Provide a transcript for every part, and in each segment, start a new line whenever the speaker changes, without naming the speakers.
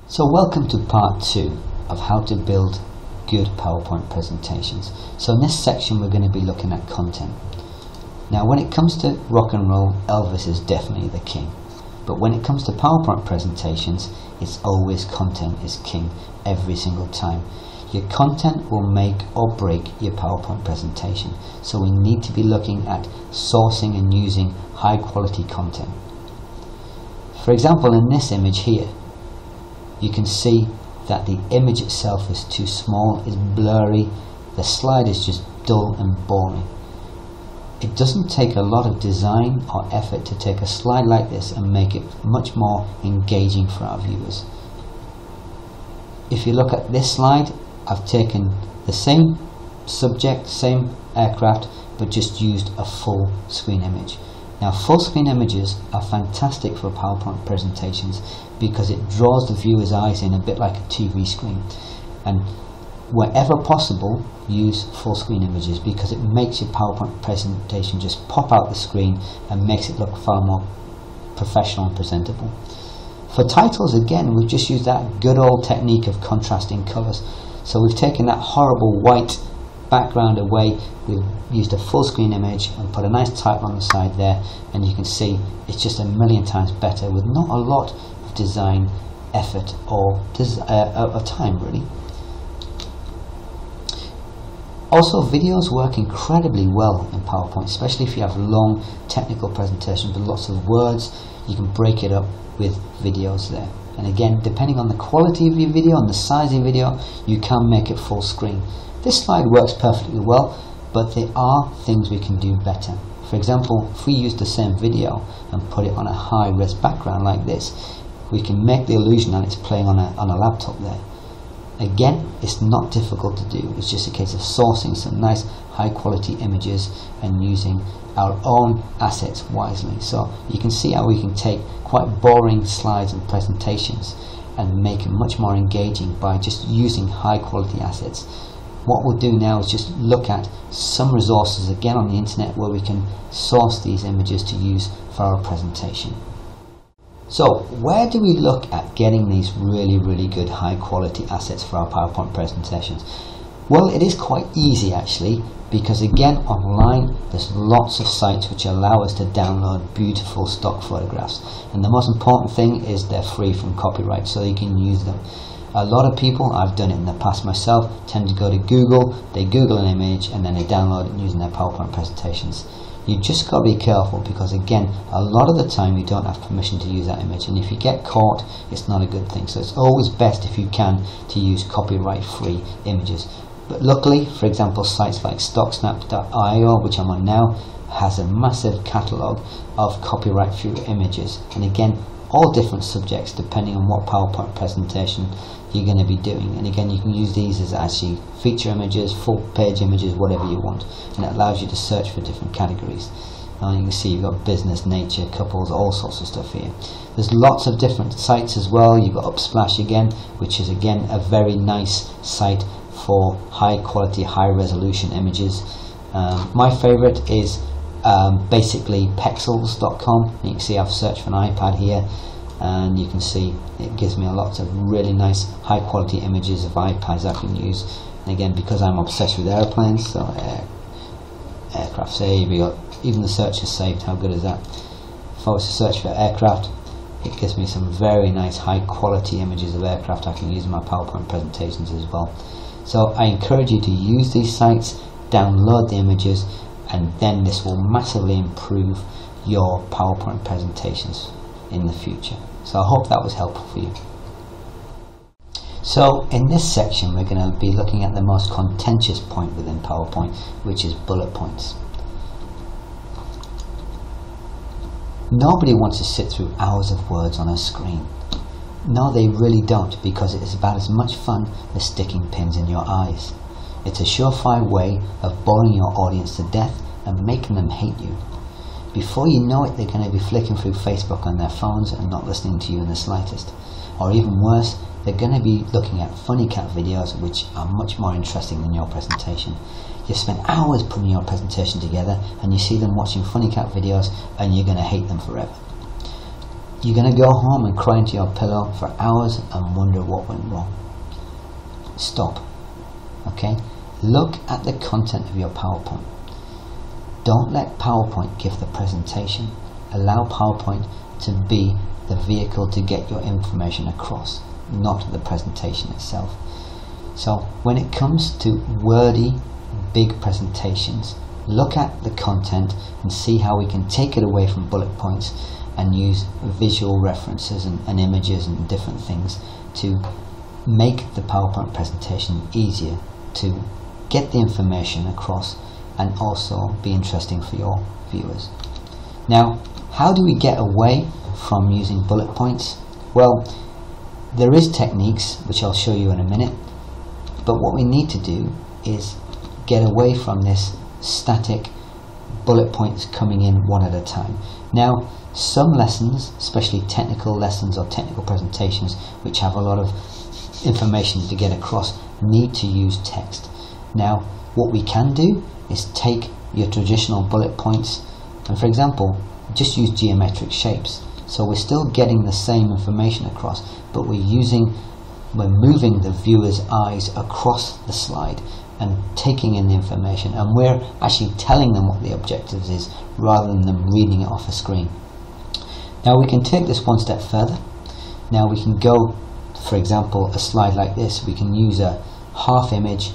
So welcome to part 2 of how to build good PowerPoint presentations. So in this section we're going to be looking at content. Now when it comes to rock and roll, Elvis is definitely the king. But when it comes to PowerPoint presentations, it's always content is king every single time. Your content will make or break your PowerPoint presentation. So we need to be looking at sourcing and using high quality content. For example, in this image here, you can see that the image itself is too small, it's blurry, the slide is just dull and boring. It doesn't take a lot of design or effort to take a slide like this and make it much more engaging for our viewers. If you look at this slide, I've taken the same subject, same aircraft, but just used a full screen image. Now full screen images are fantastic for PowerPoint presentations because it draws the viewer's eyes in a bit like a TV screen, and wherever possible use full screen images because it makes your PowerPoint presentation just pop out the screen and makes it look far more professional and presentable. For titles, again, we've just used that good old technique of contrasting colours. So we've taken that horrible white background away, we've used a full screen image and put a nice title on the side there, and you can see it's just a million times better with not a lot of design effort or time really. Also, videos work incredibly well in PowerPoint, especially if you have long technical presentations with lots of words. You can break it up with videos there. And again, depending on the quality of your video and the size of your video, you can make it full screen. This slide works perfectly well, but there are things we can do better. For example, if we use the same video and put it on a high-res background like this, we can make the illusion that it's playing on a laptop there. Again, it's not difficult to do. It's just a case of sourcing some nice high-quality images and using our own assets wisely. So you can see how we can take quite boring slides and presentations and make it much more engaging by just using high-quality assets. What we'll do now is just look at some resources again on the internet where we can source these images to use for our presentation. So where do we look at getting these really good high quality assets for our PowerPoint presentations? Well, it is quite easy actually, because again online there's lots of sites which allow us to download beautiful stock photographs, and the most important thing is they're free from copyright, so you can use them. A lot of people, I've done it in the past myself, tend to go to Google, they Google an image and then they download it using their PowerPoint presentations. You just got to be careful because again, a lot of the time you don't have permission to use that image, and if you get caught, it's not a good thing. So it's always best if you can to use copyright free images. But luckily, for example, sites like stocksnap.io, which I'm on now, has a massive catalogue of copyright free images, and again, all different subjects depending on what PowerPoint presentation you're going to be doing. And again, you can use these as actually feature images, full page images, whatever you want, and it allows you to search for different categories. And you can see you've got business, nature, couples, all sorts of stuff here. There's lots of different sites as well. You've got Upsplash again, which is again a very nice site for high quality, high resolution images. My favorite is basically pexels.com. You can see I've searched for an iPad here, and you can see it gives me a lot of really nice high quality images of iPads I can use. And again, because I'm obsessed with airplanes, so aircraft save, we got even the search is saved. How good is that? If I was to search for aircraft, it gives me some very nice high quality images of aircraft I can use in my PowerPoint presentations as well. So I encourage you to use these sites, download the images, and then this will massively improve your PowerPoint presentations in the future. So I hope that was helpful for you. So in this section we're going to be looking at the most contentious point within PowerPoint, which is bullet points. Nobody wants to sit through hours of words on a screen. No, they really don't, because it is about as much fun as sticking pins in your eyes. It's a surefire way of boring your audience to death and making them hate you. Before you know it, they're going to be flicking through Facebook on their phones and not listening to you in the slightest. Or even worse, they're going to be looking at funny cat videos which are much more interesting than your presentation. You've spent hours putting your presentation together and you see them watching funny cat videos and you're going to hate them forever. you're going to go home and cry into your pillow for hours and wonder what went wrong. Stop. Okay? Look at the content of your PowerPoint. Don't let PowerPoint give the presentation. Allow PowerPoint to be the vehicle to get your information across, not the presentation itself. So when it comes to wordy, big presentations, look at the content and see how we can take it away from bullet points and use visual references and images and different things to make the PowerPoint presentation easier to get the information across and also be interesting for your viewers. Now, how do we get away from using bullet points? Well, there is techniques which I'll show you in a minute, but what we need to do is get away from this static bullet points coming in one at a time. Now, some lessons, especially technical lessons or technical presentations which have a lot of information to get across, need to use text. Now, what we can do is take your traditional bullet points and, for example, just use geometric shapes. So we're still getting the same information across, but we're moving the viewer's eyes across the slide and taking in the information, and we're actually telling them what the objectives is rather than them reading it off a screen. Now we can take this one step further. Now we can go, for example, a slide like this, we can use a half image,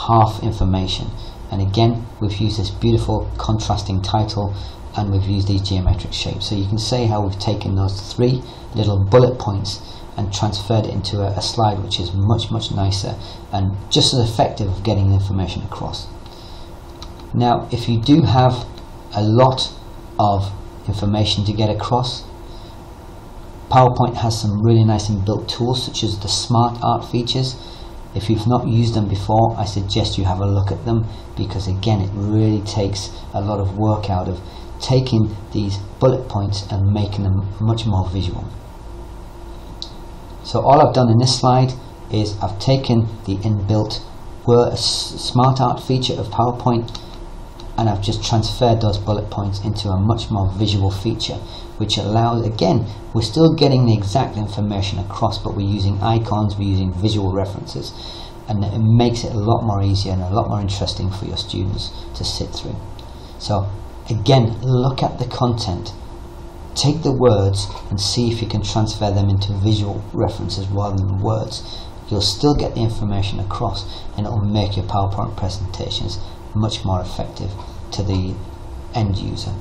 half information, and again we've used this beautiful contrasting title and we've used these geometric shapes. So you can say how we've taken those three little bullet points and transferred it into a slide which is much nicer and just as effective of getting the information across. Now if you do have a lot of information to get across, PowerPoint has some really nice inbuilt tools such as the Smart Art features. If you've not used them before, I suggest you have a look at them, because again it really takes a lot of work out of taking these bullet points and making them much more visual. So all I've done in this slide is I've taken the inbuilt Smart Art feature of PowerPoint and I've just transferred those bullet points into a much more visual feature, which allows, again, we're still getting the exact information across, but we're using icons, we're using visual references, and it makes it a lot more easier and a lot more interesting for your students to sit through. So again, look at the content, take the words and see if you can transfer them into visual references rather than words. You'll still get the information across and it will make your PowerPoint presentations much more effective to the end user.